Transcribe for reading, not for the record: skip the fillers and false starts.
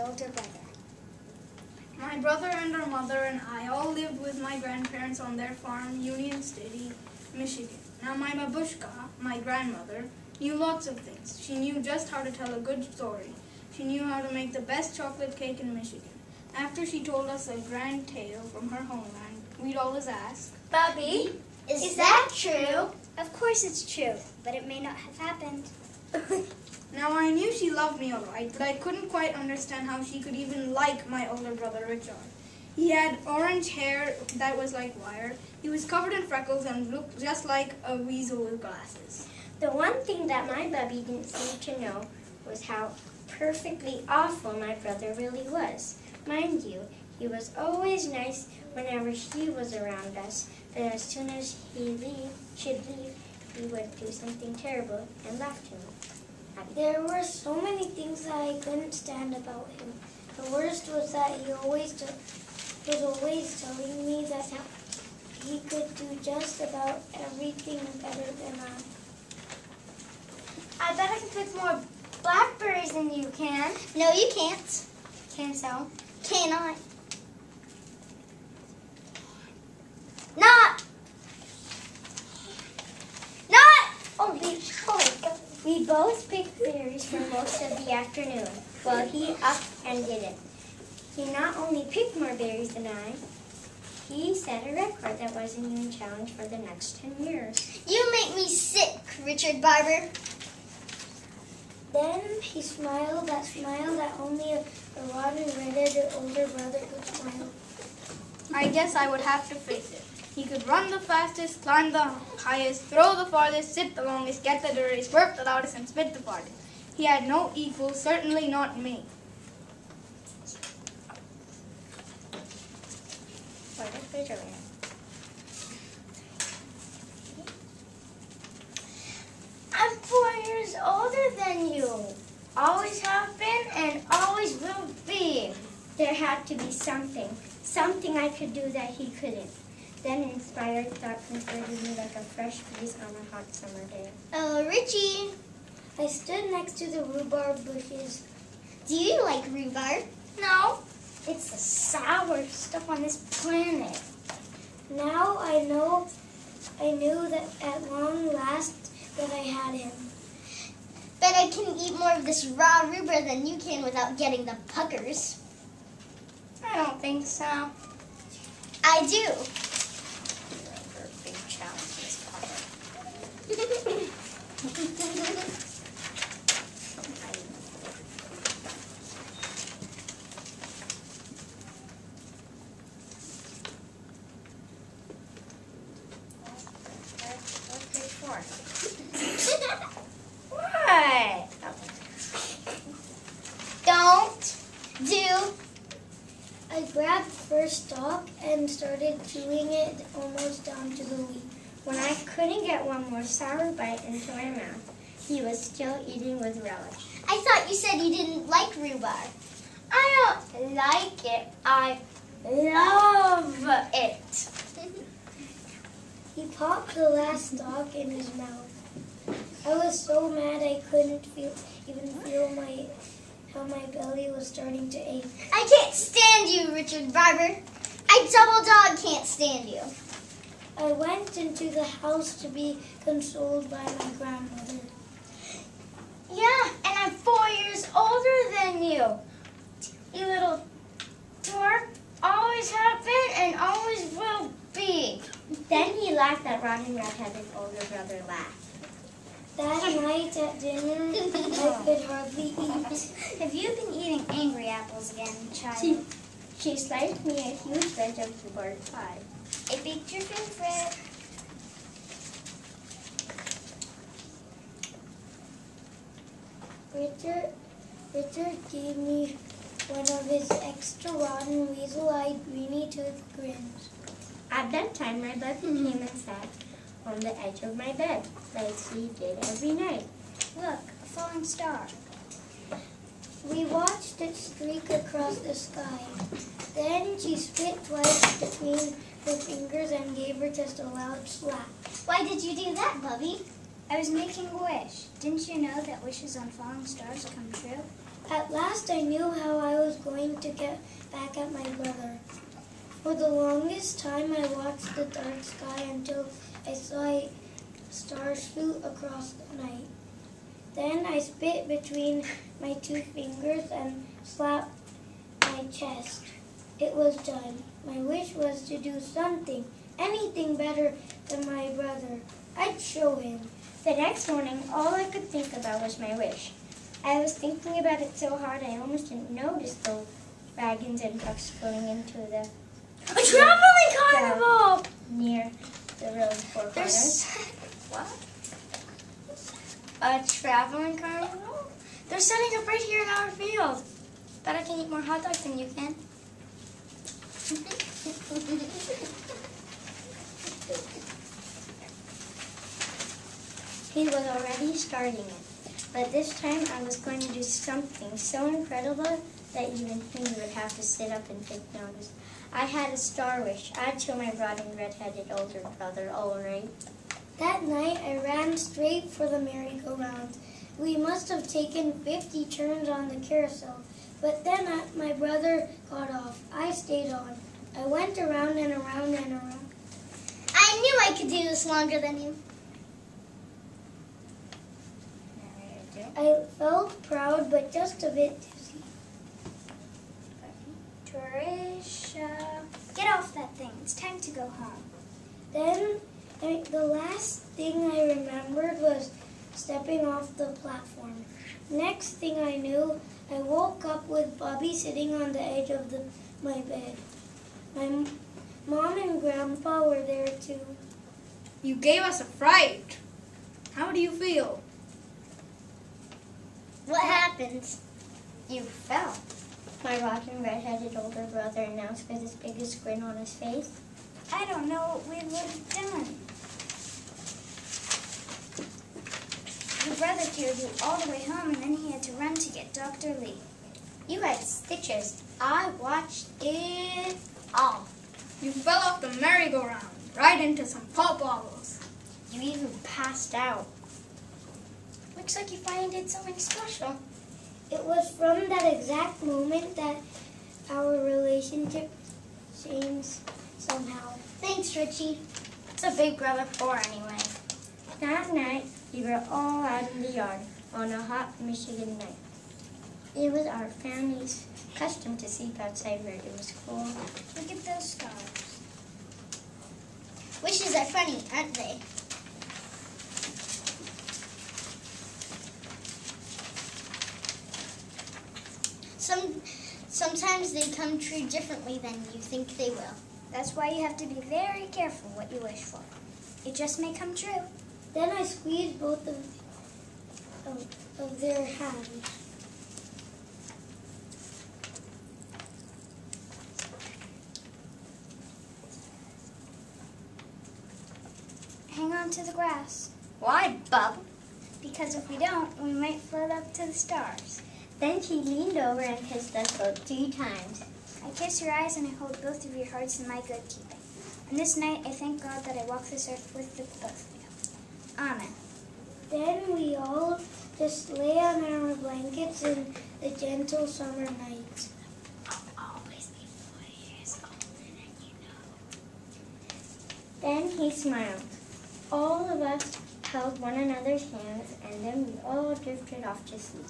older brother. My brother and our mother and I all lived with my grandparents on their farm, Union City, Michigan. Now my babushka, my grandmother, knew lots of things. She knew just how to tell a good story. She knew how to make the best chocolate cake in Michigan. After she told us a grand tale from her homeland, we'd always ask, Bubby, is that true? Of course it's true, but it may not have happened. Now I knew she loved me all right, but I couldn't quite understand how she could even like my older brother Richard. He had orange hair that was like wire. He was covered in freckles and looked just like a weasel with glasses. The one thing that my Bubby didn't seem to know was how perfectly awful my brother really was. Mind you, he was always nice whenever he was around us, but as soon as should leave, he would do something terrible and left him. There were so many things that I couldn't stand about him. The worst was that he was always telling me that he could do just about everything better than I. I bet I can pick more blackberries than you can. No, you can't. Can so? Cannot. Not. We both picked berries for most of the afternoon, while he up and didn't. He not only picked more berries than I, he set a record that wasn't even challenged for the next 10 years. You make me sick, Richard Barber. Then he smiled that smile that only a rotten redheaded older brother could smile. I guess I would have to face it. He could run the fastest, climb the highest, throw the farthest, sit the longest, get the dirtiest, burp the loudest, and spit the farthest. He had no equal, certainly not me. I'm 4 years older than you. Always have been and always will be. There had to be something I could do that he couldn't. Then inspired thought comforted me like a fresh breeze on a hot summer day. Oh, Richie. I stood next to the rhubarb bushes. Do you like rhubarb? No, it's the sour stuff on this planet. Now I knew that at long last that I had him. Bet I can eat more of this raw rhubarb than you can without getting the puckers. I don't think so. I do. Big challenge this What? Don't do. I grabbed the first stalk and started chewing it almost down to the leaf. When I couldn't get one more sour bite into my mouth, he was still eating with relish. I thought you said you didn't like rhubarb. I don't like it. I love it. He popped the last stalk in his mouth. I was so mad I couldn't even feel how my belly was starting to ache. I can't stand you, Richard Barber. I double dog can't stand you. I went into the house to be consoled by my grandmother. Yeah, and I'm 4 years older than you. You little dork. Always have been and always will be. Then he laughed that rotten red-headed older brother laughed. That night at dinner, I could hardly eat. Have you been eating angry apples again, child? She sliced me a huge wedge of rhubarb pie. I baked your favorite. Richard gave me one of his extra rotten weasel-eyed greeny-toothed grins. At that time, my Bubby came and sat on the edge of my bed, like he did every night. Look, a falling star. We watched it streak across the sky. Then she spit twice between her fingers and gave her just a loud slap. Why did you do that, Bubby? I was making a wish. Didn't you know that wishes on falling stars come true? At last I knew how I was going to get back at my brother. For the longest time I watched the dark sky until I saw stars shoot across the night. Then I spit between my 2 fingers and slapped my chest. It was done. My wish was to do something, anything better than my brother. I'd show him. The next morning, all I could think about was my wish. I was thinking about it so hard I almost didn't notice the wagons and trucks going into the A traveling carnival! near the road 4 corners. What? A traveling carnival? They're setting up right here in our field. Bet I can eat more hot dogs than you can. He was already starting it. But this time I was going to do something so incredible that even he would have to sit up and take notice. I had a star wish. I'd show my broad and red-headed older brother, all right. That night I ran straight for the merry-go-round. We must have taken 50 turns on the carousel. But then my brother got off. I stayed on. I went around and around and around. I knew I could do this longer than you. I felt proud, but just a bit dizzy. Tricia, get off that thing. It's time to go home. Then the last thing I remembered was stepping off the platform. Next thing I knew, I woke up with Bobby sitting on the edge of my bed. My mom and grandpa were there too. You gave us a fright. How do you feel? What happened? You fell. My rotten red-headed older brother announced with his biggest grin on his face. I don't know what we would have done. Your brother carried you all the way home, and then he had to run to get Dr. Lee. You had stitches. I watched it all. You fell off the merry-go-round, right into some pop bottles. You even passed out. Looks like you finally did something special. It was from that exact moment that our relationship changed somehow. Thanks, Richie. It's a big brother for anyway. That night, we were all out in the yard on a hot Michigan night. It was our family's custom to sleep outside where it was cool. Look at those stars. Wishes are funny, aren't they? Sometimes they come true differently than you think they will. That's why you have to be very careful what you wish for. It just may come true. Then I squeezed both of their hands. Hang on to the grass. Why, Bub? Because if we don't, we might float up to the stars. Then she leaned over and kissed us both 3 times. I kiss your eyes and I hold both of your hearts in my good keeping. And this night I thank God that I walk this earth with the both of you. Amen. Then we all just lay on our blankets in the gentle summer night. I'll always be 4 years older than you know. Then he smiled. All of us held one another's hands, and then we all drifted off to sleep.